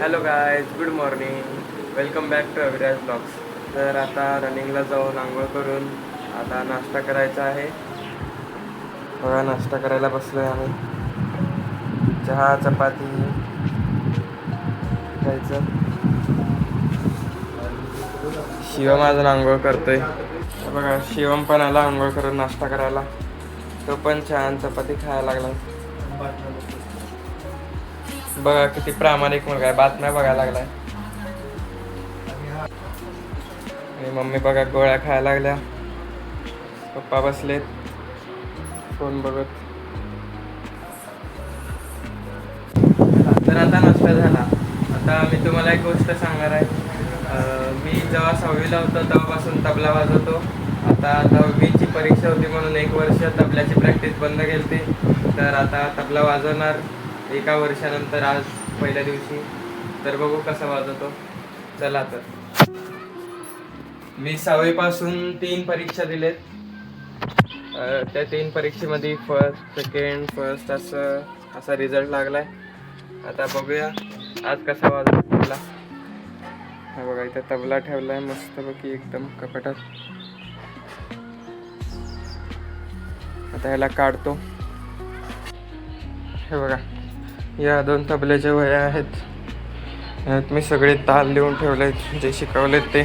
Hello guys, good morning. Welcome back to Aviraj blogs. तर आता रनिंगला जाऊन आंघोळ करून आता नाश्ता करायचा आहे. बघा, नाश्ता करायला बसलो आहे आम्ही. चहा चपाती खायचं. शिवम अजून आंघोळ करतोय. बघा, शिवम पण आला आंघोळ करून नाश्ता करायला. तो पण छान चपाती खायला लागला. बघा किती प्रामाणिक मुलगा आहे, बातम्या बघायला लागलाय. आणि मम्मी बघा गोळ्या खायला लागल्या. पप्पा बसलेत फोन बघत. तर आता नाश्ता झाला. आता मी तुम्हाला एक गोष्ट सांगणार आहे. मी जेव्हा 6वीला होतो तेव्हापासून तबला वाजवतो. आता 10वीची परीक्षा होती म्हणून 1 वर्ष तबल्याची प्रॅक्टिस बंद केली. तर आता तबला वाजवणार 1 वर्षानंतर, आज पहिल्या दिवशी. तर बघू कसं वाजवतो. चला, तर मी 6वीपासून 3 परीक्षा दिलेत. त्या 3 परीक्षेमध्ये फर्स्ट, सेकंड, फर्स्ट असा रिझल्ट लागलाय. आता बघूया आज कसा वाजवतो तबला. हा बघा, इथं तबला ठेवलाय मस्तपैकी एकदम कपाटात. आता ह्याला काढतो. हे बघा, या 2 तबल्याच्या वह्या आहेत. यात मी सगळे ताल लिहून ठेवलेत जे शिकवलेत ते.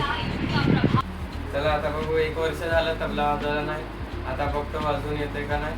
चला आता बघू. 1 वर्ष झालं तबला वाजवला नाही. आता बघतो वाजवून येते का नाही.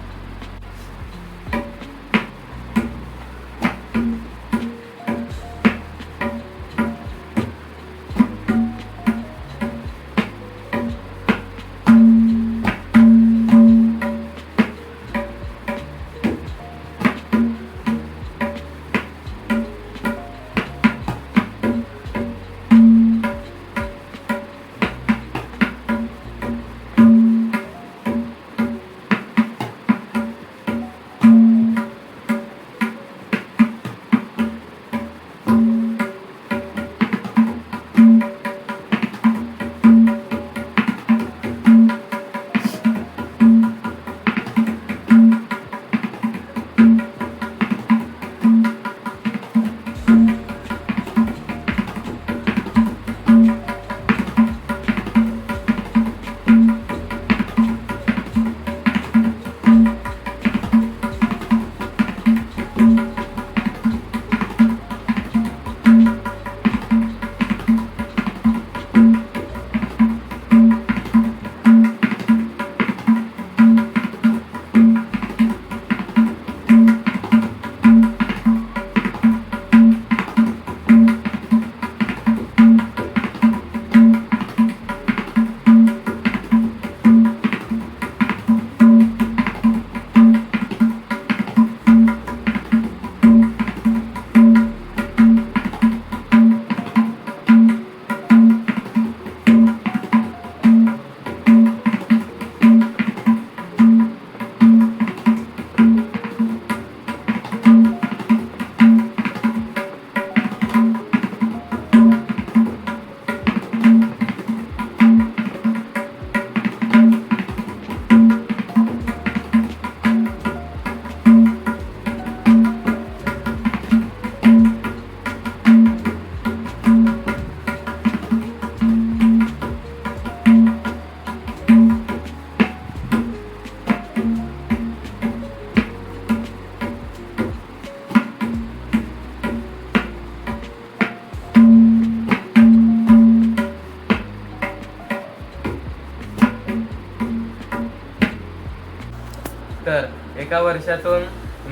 तर 1 वर्षातून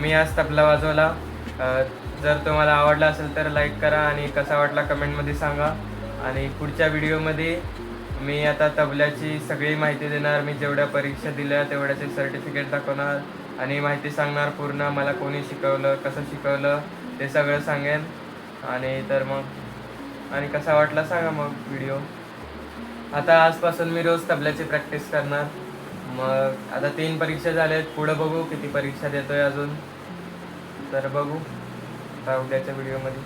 मी आज तबला वाजवला. जर तुम्हाला आवडला असेल तर लाईक करा आणि कसा वाटला कमेंटमध्ये सांगा. आणि पुढच्या व्हिडिओमध्ये मी आता तबल्याची सगळी माहिती देणार. मी जेवढ्या परीक्षा दिल्या तेवढ्याचे सर्टिफिकेट दाखवणार आणि माहिती सांगणार पूर्ण. मला कोणी शिकवलं, कसं शिकवलं ते सगळं सांगेन. आणि तर मग आणि कसा वाटला सांगा मग व्हिडिओ. आता आजपासून मी रोज तबल्याची प्रॅक्टिस करणार. मग आता 3 परीक्षा झाल्यात. पुढं बघू किती परीक्षा देतोय अजून. तर बघू आता उद्याच्या व्हिडिओमध्ये.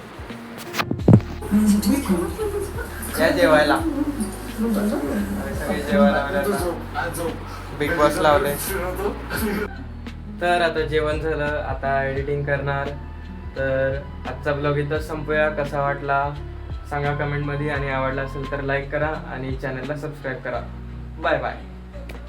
या जेवायला. सगळे जेवायला बिग बॉस लावले. तर आता जेवण झालं. आता एडिटिंग करणार. तर आजचा ब्लॉग इथंच संपूया. कसा वाटला सांगा कमेंटमध्ये आणि आवडला असेल तर लाईक करा आणि चॅनलला सबस्क्राईब करा. Bye bye.